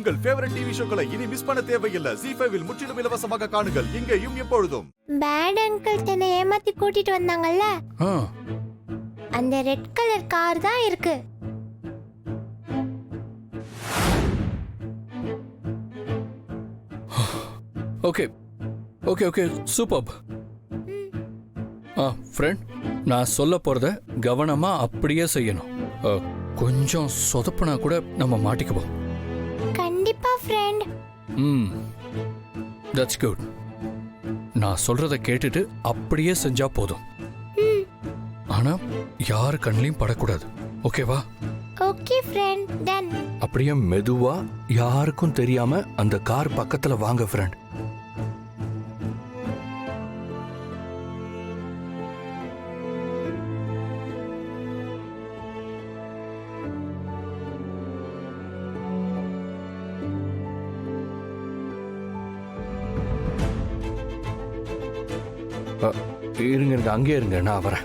உங்கள் favourite TV ஷோக்களை இனி miss பண்ண தேவையில்லை. ZEE5 இல் முற்றிலும் இலவசமாக காணுங்கள். இங்கேயும் எப்பொழுதும். பேட் அங்கிள் தன்னை ஏமாத்தி கூட்டிட்டு வந்தாங்கல்ல, அந்த ரெட் கலர் கார் தான் இருக்கு. Okay okay okay super. Friend, நான் சொல்ல போறத கவனமா அப்படியே செய்யணும். கொஞ்சம் சொதப்புனா கூட நம்ம மாட்டிக்குவோம். கண்டிப்பா ஃப்ரெண்ட். That's good. நான் சொல்றத கேட்டுட்டு அப்படியே செஞ்சா போதும். ஆனா யாரு கண்ணிலையும் படக்கூடாது. ஓகேவா? Okay friend, done. அப்படியே மெதுவா யாருக்கும் தெரியாம அந்த கார் பக்கத்துல வாங்க ஃப்ரெண்ட். இருங்க இருங்க, அங்கே இருங்க, நான் வரேன்.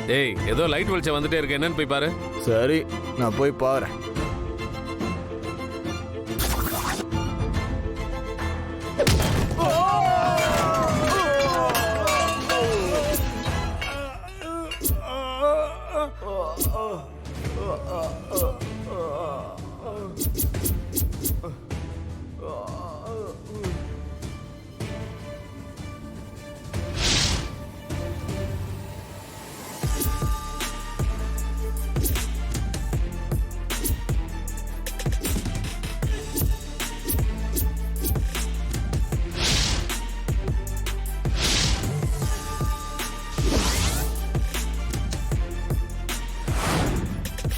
டேய், ஏதோ லைட் வெளிச்சம் வந்துட்டே இருக்கு, என்னன்னு போய் பாரு. சரி, நான் போய் பாறேன்.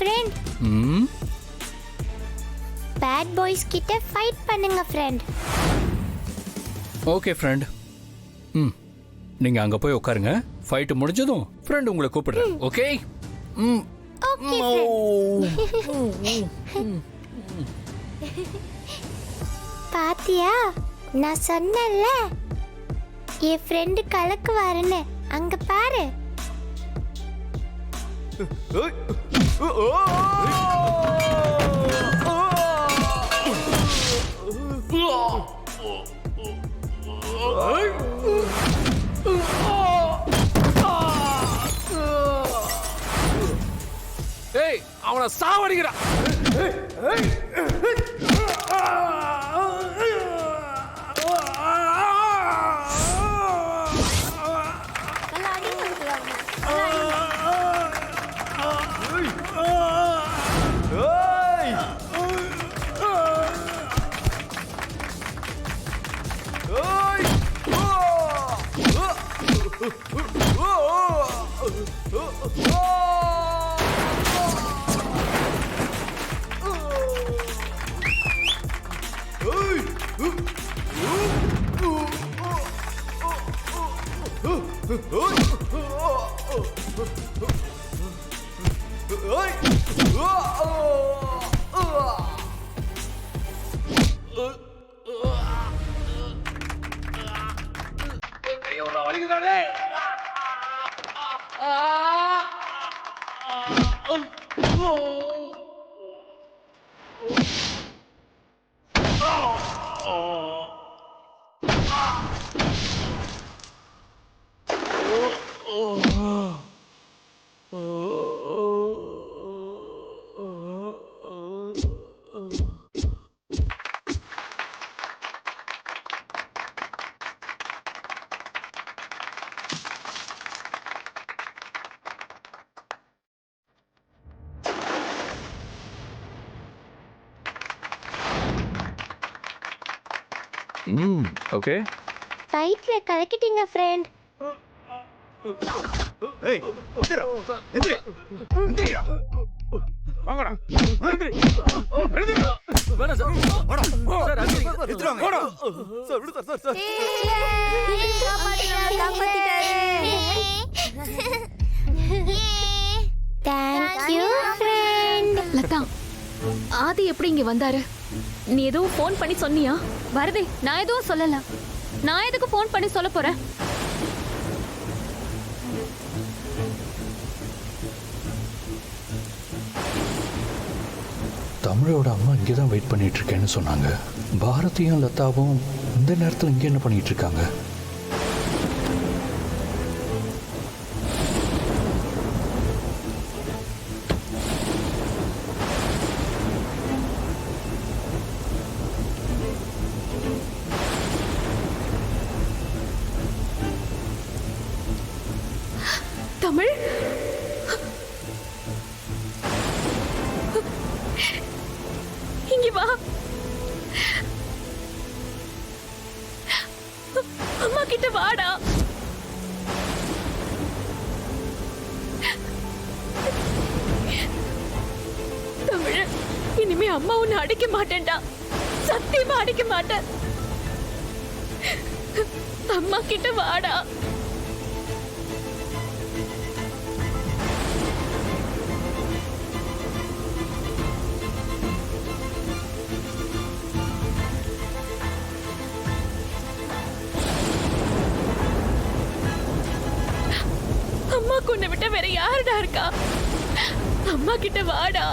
ஃப்ரெண்ட், பேட் பாய்ஸ் கிட்ட ஃபைட் பண்ணுங்க ஃப்ரெண்ட். Okay friend. நீங்க அங்க போய் உட்காருங்க. ஃபைட் முடிஞ்சதும் ஃப்ரெண்ட் உங்களை கூப்பிடுறேன். ஓகே? ஓகே. பாத்தியா, நான் சொன்னேன்ல என் ஃப்ரெண்டு கலக்குவாருன்னு. அங்க பாரு. ஏய், அவனை சாவடிக்கிறா. ஓகே. ஃபைட்ல கலக்கிட்டீங்க ஃப்ரெண்ட். ஏய், எந்திரா. எந்திரா. வாங்கடா. எந்திரா. வேணா சார். வாடா. சார், எந்திரா. வாடா. சார், விடு sir, sir. Thank you friend. Latha, Aadhi எப்படி இங்க வந்தாரு? நீ எதுவும் ஃபோன் பண்ணி சொன்னியா? வரதே, நான் எதுவும் சொல்லல. நான் எதுக்கு ஃபோன் பண்ணி சொல்ல போறேன்? தமிழோட அம்மா இங்கே தான் வெயிட் பண்ணிட்டு இருக்கேன்னு சொன்னாங்க. பாரதியும் லதாவும் இந்த நேரத்தில் இங்கே என்ன பண்ணிட்டு இருக்காங்க? தமிழ், இங்க வா. அம்மா கிட்ட வாடா. தமிழ், இனிமே அம்மா உன்னை அடிக்க மாட்டேன்டா. சத்தியமா அடிக்க மாட்டேன். அம்மா கிட்ட வாடா. அம்மா உன்னை விட்ட வேற யாருடா இருக்கா? அம்மா கிட்ட வாடா.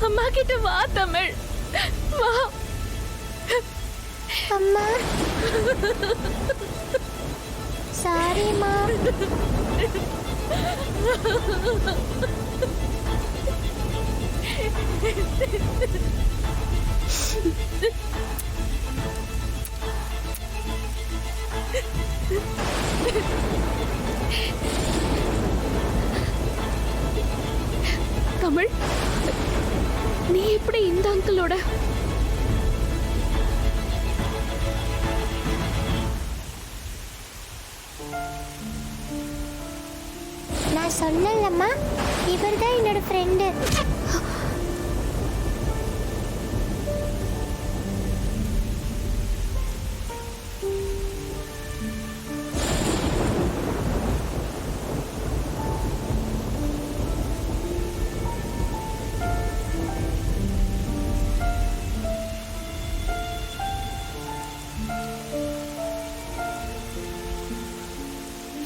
அம்மா கிட்ட வா தமிழ், வா. அம்மா சாரிம்மா. தமிழ், நீ எப்படி இந்த அங்கிளோட? நான் சொன்னேன்லம்மா, இவர் தான் என்னோட ஃப்ரெண்டு.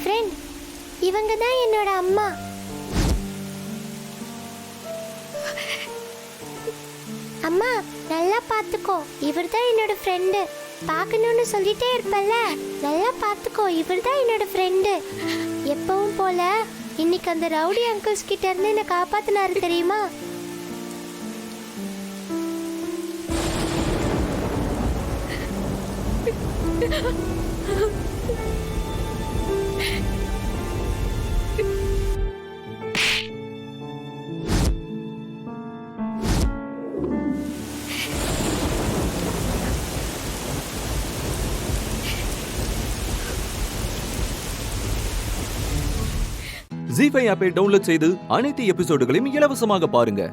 ஃப்ரெண்ட், இவங்க தான் என்னோட அம்மா. அம்மா நல்லா பார்த்துக்கோ, இவர் தான் என்னோட ஃப்ரெண்டு. பார்க்கணும்னு சொல்லிட்டே இருப்பல்ல, நல்லா பார்த்துக்கோ, இவர் தான் என்னோட ஃப்ரெண்டு. எப்பவும் போல இன்னைக்கு அந்த ரவுடி அங்கிள்ஸ் கிட்ட இருந்து என்னை காப்பாத்தினாரு தெரியுமா? ஜீ5 ஆப்பை டவுன்லோட் செய்து அனைத்து எபிசோடுகளையும் இலவசமாக பாருங்க.